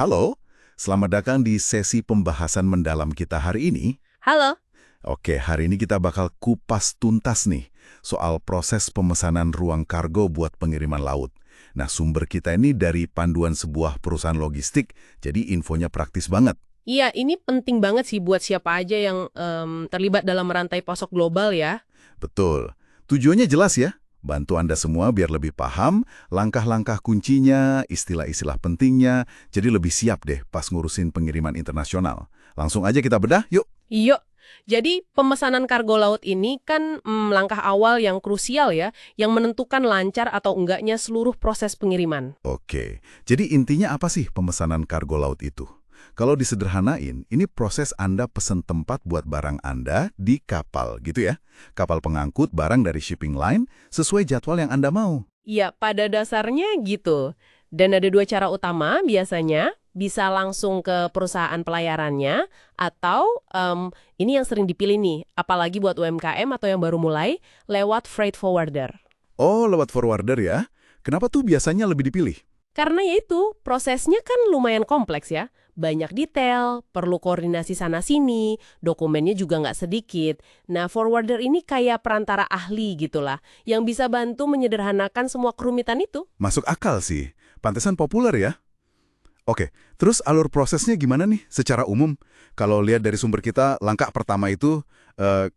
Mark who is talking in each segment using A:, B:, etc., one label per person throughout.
A: Halo, selamat datang di sesi pembahasan mendalam kita hari ini.
B: Halo.
A: Oke, hari ini kita bakal kupas tuntas nih soal proses pemesanan ruang kargo buat pengiriman laut. Nah, sumber kita ini dari panduan sebuah perusahaan logistik, jadi infonya praktis banget.
B: Iya, ini penting banget sih buat siapa aja yang terlibat dalam rantai pasok global ya.
A: Betul. Tujuannya jelas ya, bantu Anda semua biar lebih paham langkah-langkah kuncinya, istilah-istilah pentingnya, jadi lebih siap deh pas ngurusin pengiriman internasional. Langsung aja kita bedah, yuk.
B: Iya. Jadi pemesanan kargo laut ini kan langkah awal yang krusial ya, yang menentukan lancar atau enggaknya seluruh proses pengiriman.
A: Oke, jadi intinya apa sih pemesanan kargo laut itu? Kalau disederhanain, ini proses Anda pesen tempat buat barang Anda di kapal gitu ya. Kapal pengangkut barang dari shipping line sesuai jadwal yang Anda mau.
B: Iya, pada dasarnya gitu. Dan ada dua cara utama biasanya, bisa langsung ke perusahaan pelayarannya, atau ini yang sering dipilih nih, apalagi buat UMKM atau yang baru mulai, lewat freight forwarder.
A: Oh, lewat forwarder ya? Kenapa tuh biasanya lebih dipilih?
B: Karena ya itu, prosesnya kan lumayan kompleks ya. Banyak detail, perlu koordinasi sana-sini, dokumennya juga nggak sedikit. Nah, forwarder ini kayak perantara ahli gitulah, yang bisa bantu menyederhanakan semua kerumitan itu.
A: Masuk akal sih. Pantesan populer ya? Oke, terus alur prosesnya gimana nih secara umum? Kalau lihat dari sumber kita, langkah pertama itu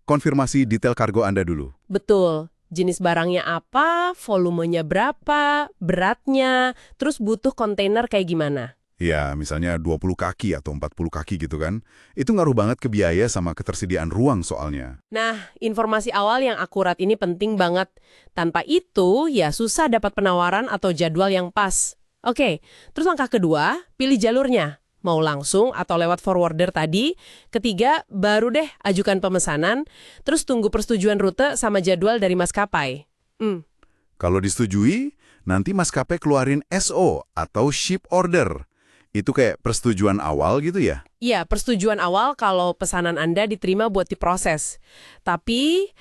A: konfirmasi detail kargo Anda dulu.
B: Betul. Jenis barangnya apa, volumenya berapa, beratnya, terus butuh kontainer kayak gimana.
A: Ya, misalnya 20 kaki atau 40 kaki gitu kan. Itu ngaruh banget ke biaya sama ketersediaan ruang soalnya.
B: Nah, informasi awal yang akurat ini penting banget. Tanpa itu, ya susah dapat penawaran atau jadwal yang pas. Oke, terus langkah kedua, pilih jalurnya. Mau langsung atau lewat forwarder tadi. Ketiga, baru deh ajukan pemesanan, terus tunggu persetujuan rute sama jadwal dari maskapai.
A: Kalau disetujui, nanti maskapai keluarin SO atau ship order. Itu kayak persetujuan awal gitu ya?
B: Iya, persetujuan awal kalau pesanan Anda diterima buat diproses. Tapi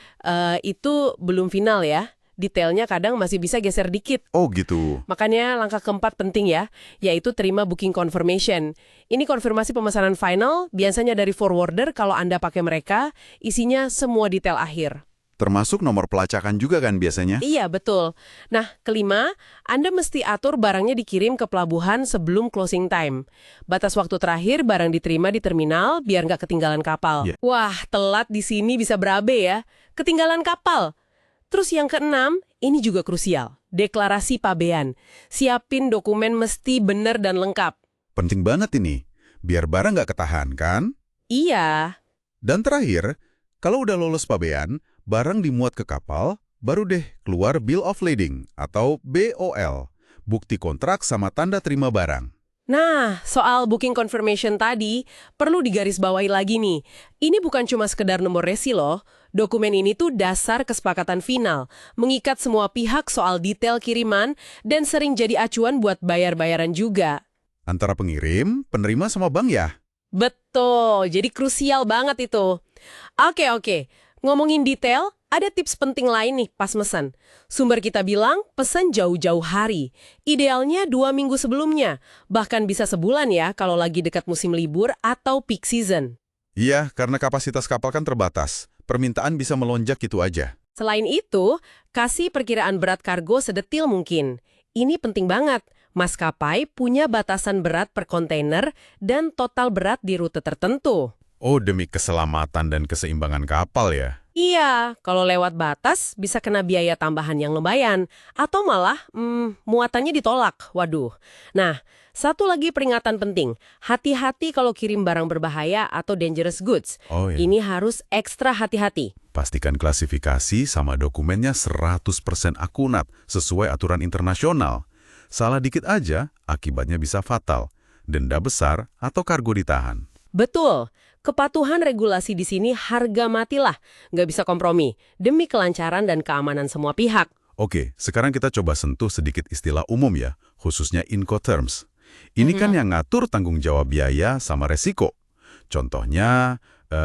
B: itu belum final ya. Detailnya kadang masih bisa geser dikit.
A: Oh gitu.
B: Makanya langkah keempat penting ya, yaitu terima booking confirmation. Ini konfirmasi pemesanan final, biasanya dari forwarder kalau Anda pakai mereka, isinya semua detail akhir.
A: Termasuk nomor pelacakan juga kan biasanya?
B: Iya, betul. Nah, kelima, Anda mesti atur barangnya dikirim ke pelabuhan sebelum closing time. Batas waktu terakhir barang diterima di terminal biar nggak ketinggalan kapal.
A: Yeah.
B: Wah, telat di sini bisa berabe ya. Ketinggalan kapal. Terus yang keenam, ini juga krusial. Deklarasi pabean. Siapin dokumen mesti benar dan lengkap.
A: Penting banget ini. Biar barang nggak ketahan kan?
B: Iya.
A: Dan terakhir, kalau udah lolos pabean, barang dimuat ke kapal, baru deh keluar Bill of Lading atau BOL, bukti kontrak sama tanda terima barang.
B: Nah, soal booking confirmation tadi, perlu digarisbawahi lagi nih. Ini bukan cuma sekedar nomor resi loh. Dokumen ini tuh dasar kesepakatan final, mengikat semua pihak soal detail kiriman, dan sering jadi acuan buat bayar-bayaran juga.
A: Antara pengirim, penerima sama bank ya?
B: Betul, jadi krusial banget itu. Oke. Ngomongin detail, ada tips penting lain nih pas mesen. Sumber kita bilang pesen jauh-jauh hari. Idealnya 2 minggu sebelumnya. Bahkan bisa sebulan ya kalau lagi dekat musim libur atau peak season.
A: Iya, karena kapasitas kapal kan terbatas. Permintaan bisa melonjak gitu aja.
B: Selain itu, kasih perkiraan berat kargo sedetil mungkin. Ini penting banget. Maskapai punya batasan berat per kontainer dan total berat di rute tertentu.
A: Oh, demi keselamatan dan keseimbangan kapal ya?
B: Iya, kalau lewat batas bisa kena biaya tambahan yang lumayan. Atau malah muatannya ditolak. Waduh. Nah, satu lagi peringatan penting. Hati-hati kalau kirim barang berbahaya atau dangerous goods.
A: Oh ya.
B: Ini harus ekstra hati-hati.
A: Pastikan klasifikasi sama dokumennya 100% akunat sesuai aturan internasional. Salah dikit aja, akibatnya bisa fatal. Denda besar atau kargo ditahan.
B: Betul. Kepatuhan regulasi di sini harga matilah. Nggak bisa kompromi. Demi kelancaran dan keamanan semua pihak.
A: Oke, sekarang kita coba sentuh sedikit istilah umum ya, khususnya Incoterms. Ini kan yang ngatur tanggung jawab biaya sama resiko. Contohnya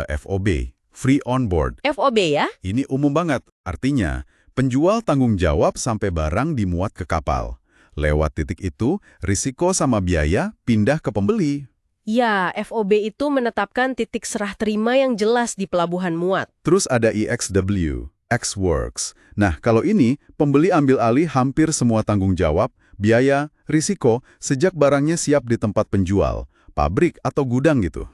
A: FOB, Free On Board.
B: FOB ya?
A: Ini umum banget, artinya penjual tanggung jawab sampai barang dimuat ke kapal. Lewat titik itu, risiko sama biaya pindah ke pembeli.
B: Ya, FOB itu menetapkan titik serah terima yang jelas di pelabuhan muat.
A: Terus ada EXW, X-Works. Nah, kalau ini, pembeli ambil alih hampir semua tanggung jawab, biaya, risiko, sejak barangnya siap di tempat penjual, pabrik atau gudang gitu.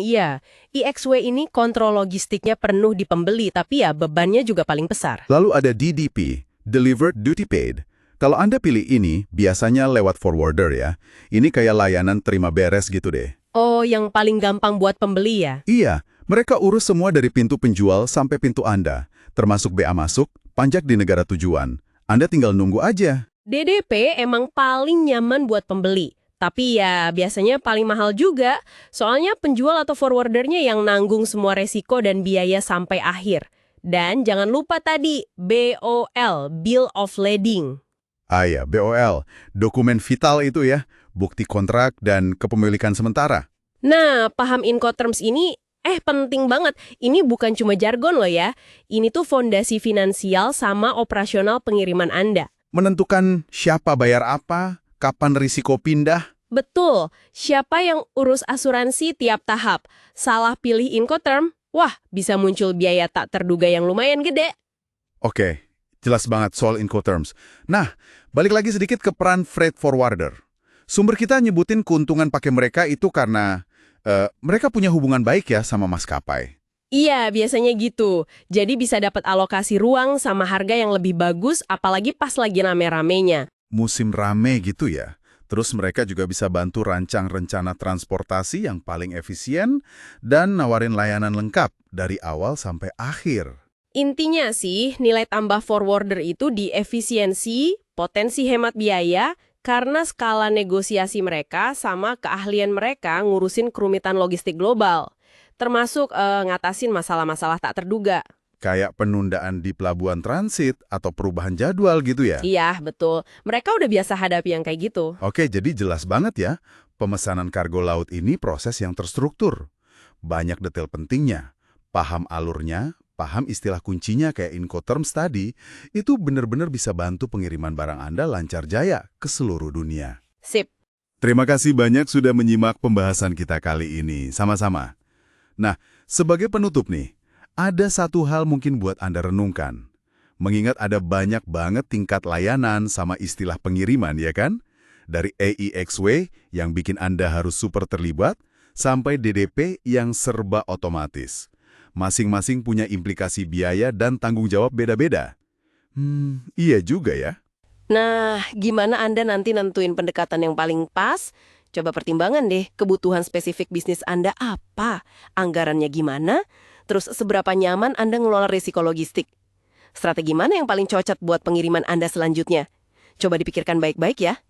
B: Iya. IXW ini kontrol logistiknya penuh di pembeli, tapi ya bebannya juga paling besar.
A: Lalu ada DDP, Delivered Duty Paid. Kalau Anda pilih ini, biasanya lewat forwarder ya. Ini kayak layanan terima beres gitu deh.
B: Oh, yang paling gampang buat pembeli ya?
A: Iya, mereka urus semua dari pintu penjual sampai pintu Anda, termasuk bea masuk, pajak di negara tujuan. Anda tinggal nunggu aja.
B: DDP emang paling nyaman buat pembeli. Tapi ya biasanya paling mahal juga, soalnya penjual atau forwardernya yang nanggung semua resiko dan biaya sampai akhir. Dan jangan lupa tadi, BOL, Bill of Lading.
A: Ah ya, BOL, dokumen vital itu ya, bukti kontrak dan kepemilikan sementara.
B: Nah, paham Incoterms ini penting banget. Ini bukan cuma jargon loh ya. Ini tuh fondasi finansial sama operasional pengiriman Anda.
A: Menentukan siapa bayar apa, kapan risiko pindah.
B: Betul, siapa yang urus asuransi tiap tahap. Salah pilih Incoterm, wah bisa muncul biaya tak terduga yang lumayan gede.
A: Oke, jelas banget soal Incoterms. Nah, balik lagi sedikit ke peran freight forwarder. Sumber kita nyebutin keuntungan pakai mereka itu karena mereka punya hubungan baik ya sama maskapai.
B: Iya, biasanya gitu. Jadi bisa dapat alokasi ruang sama harga yang lebih bagus, apalagi pas lagi rame-ramenya.
A: Musim rame gitu ya. Terus mereka juga bisa bantu rancang rencana transportasi yang paling efisien dan nawarin layanan lengkap dari awal sampai akhir.
B: Intinya sih, nilai tambah forwarder itu di efisiensi, potensi hemat biaya, karena skala negosiasi mereka sama keahlian mereka ngurusin kerumitan logistik global. Termasuk ngatasin masalah-masalah tak terduga.
A: Kayak penundaan di pelabuhan transit atau perubahan jadwal gitu ya?
B: Iya, betul. Mereka udah biasa hadapi yang kayak gitu.
A: Oke, jadi jelas banget ya, pemesanan kargo laut ini proses yang terstruktur. Banyak detail pentingnya. Paham alurnya, paham istilah kuncinya kayak Incoterms tadi, itu benar-benar bisa bantu pengiriman barang Anda lancar jaya ke seluruh dunia.
B: Sip.
A: Terima kasih banyak sudah menyimak pembahasan kita kali ini. Sama-sama. Nah, sebagai penutup nih, ada satu hal mungkin buat Anda renungkan. Mengingat ada banyak banget tingkat layanan sama istilah pengiriman, ya kan? Dari AEXW yang bikin Anda harus super terlibat, sampai DDP yang serba otomatis. Masing-masing punya implikasi biaya dan tanggung jawab beda-beda. Iya juga ya.
B: Nah, gimana Anda nanti nentuin pendekatan yang paling pas? Coba pertimbangan deh, kebutuhan spesifik bisnis Anda apa? Anggarannya gimana? Terus seberapa nyaman Anda ngelola risiko logistik? Strategi mana yang paling cocok buat pengiriman Anda selanjutnya? Coba dipikirkan baik-baik ya.